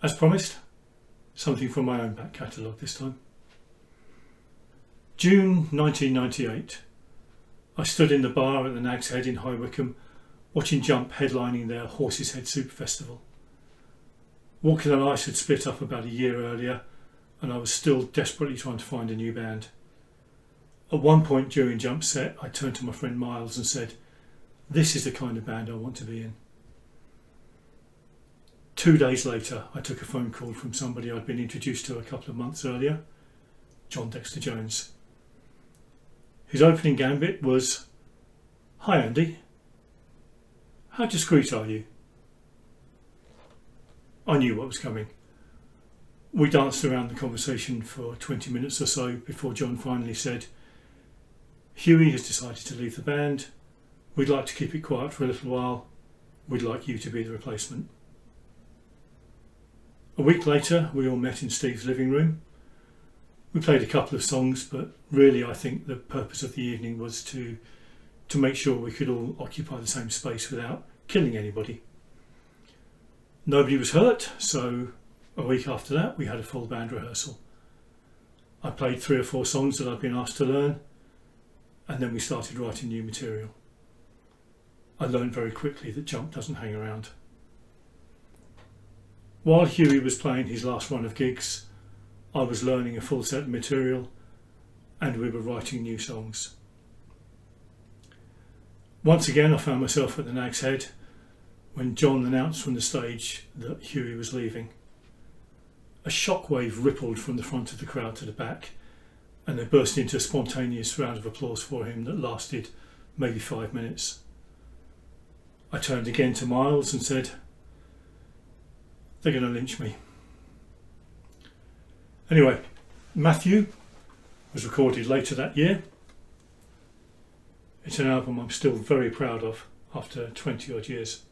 As promised, something from my own back catalogue this time. June 1998. I stood in the bar at the Nag's Head in High Wycombe watching Jump headlining their Horse's Head Super Festival. Walking on Ice had split up about a year earlier and I was still desperately trying to find a new band. At one point during Jump's set, I turned to my friend Miles and said, "This is the kind of band I want to be in." 2 days later, I took a phone call from somebody I'd been introduced to a couple of months earlier, John Dexter Jones. His opening gambit was, "Hi Andy, how discreet are you?" I knew what was coming. We danced around the conversation for 20 minutes or so before John finally said, "Huey has decided to leave the band. We'd like to keep it quiet for a little while. We'd like you to be the replacement." A week later, we all met in Steve's living room. We played a couple of songs, but really I think the purpose of the evening was to make sure we could all occupy the same space without killing anybody. Nobody was hurt, so a week after that we had a full band rehearsal. I played 3 or 4 songs that I'd been asked to learn, and then we started writing new material. I learned very quickly that Jump doesn't hang around. While Huey was playing his last run of gigs, I was learning a full set of material and we were writing new songs. Once again I found myself at the Nag's Head when John announced from the stage that Huey was leaving. A shockwave rippled from the front of the crowd to the back and they burst into a spontaneous round of applause for him that lasted maybe 5 minutes. I turned again to Miles and said, "They're going to lynch me." Anyway, Matthew was recorded later that year. It's an album I'm still very proud of after 20 odd years.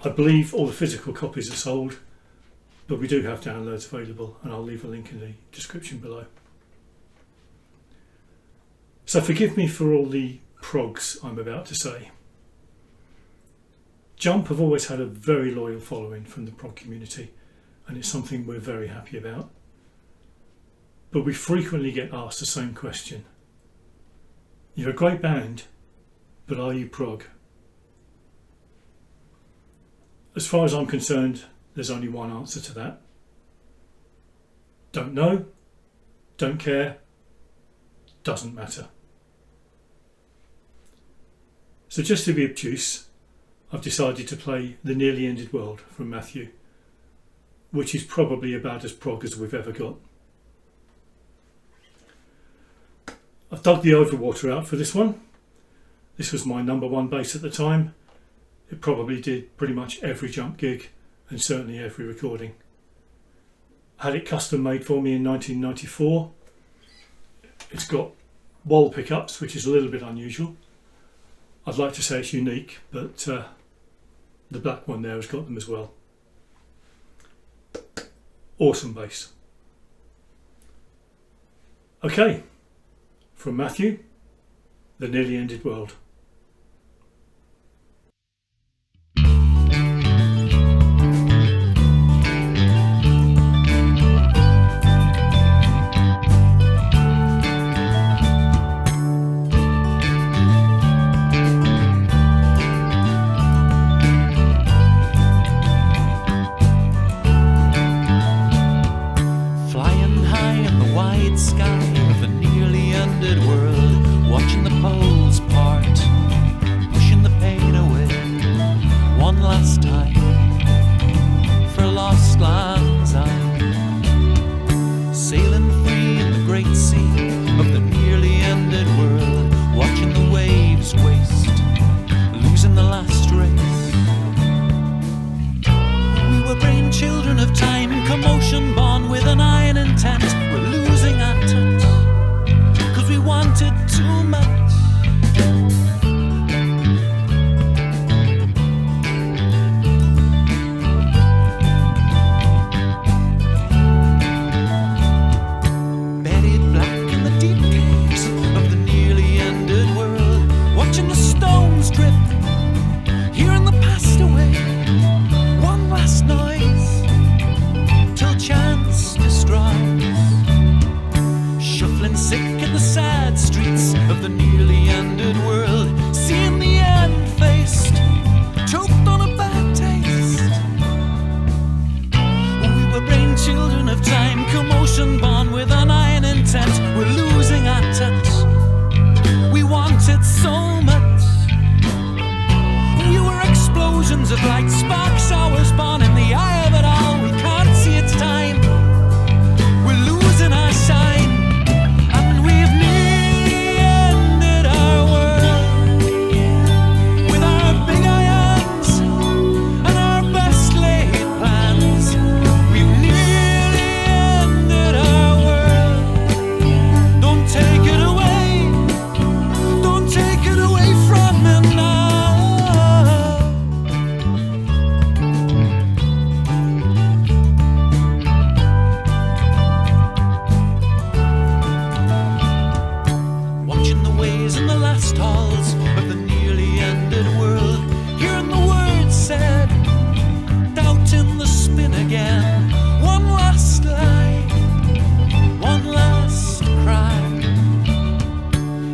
I believe all the physical copies are sold, but we do have downloads available and I'll leave a link in the description below. So forgive me for all the progs I'm about to say. Jump have always had a very loyal following from the prog community and it's something we're very happy about. But we frequently get asked the same question. You're a great band, but are you prog? As far as I'm concerned, there's only one answer to that. Don't know, don't care, doesn't matter. So just to be obtuse, I've decided to play The Nearly Ended World from Matthew, which is probably about as prog as we've ever got. I've dug the overwater out for this one. This was my number 1 bass at the time. It probably did pretty much every Jump gig and certainly every recording. I had it custom made for me in 1994. It's got wall pickups, which is a little bit unusual. I'd like to say it's unique, but the black one there has got them as well. Awesome bass. Okay, from Matthew, The Nearly Ended World. Sky of the nearly ended world, watching the poles part of the nearly ended world, seeing the end faced, choked on a bad taste. We were brain children of time, commotion born with an iron intent. We're losing our touch. We wanted so much. We were explosions of light, spark showers born in the eye of it all. We can't see its time. We're losing our shine, and we've nearly ended our world with our big irons and our best laid plans. We've nearly ended our world. Don't take it away. Don't take it away from me now. Watching the ways in the last halls of the nearly ended world, hearing the words said, doubting the spin again. One last lie, one last cry,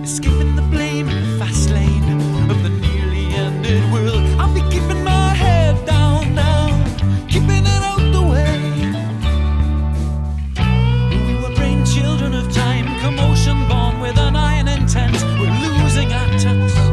escaping the blame in the fast lane of the nearly ended world. I'll be keeping my head down now, keeping it out the way. We were brain children of time, commotion born with an iron intent. We're losing our touch.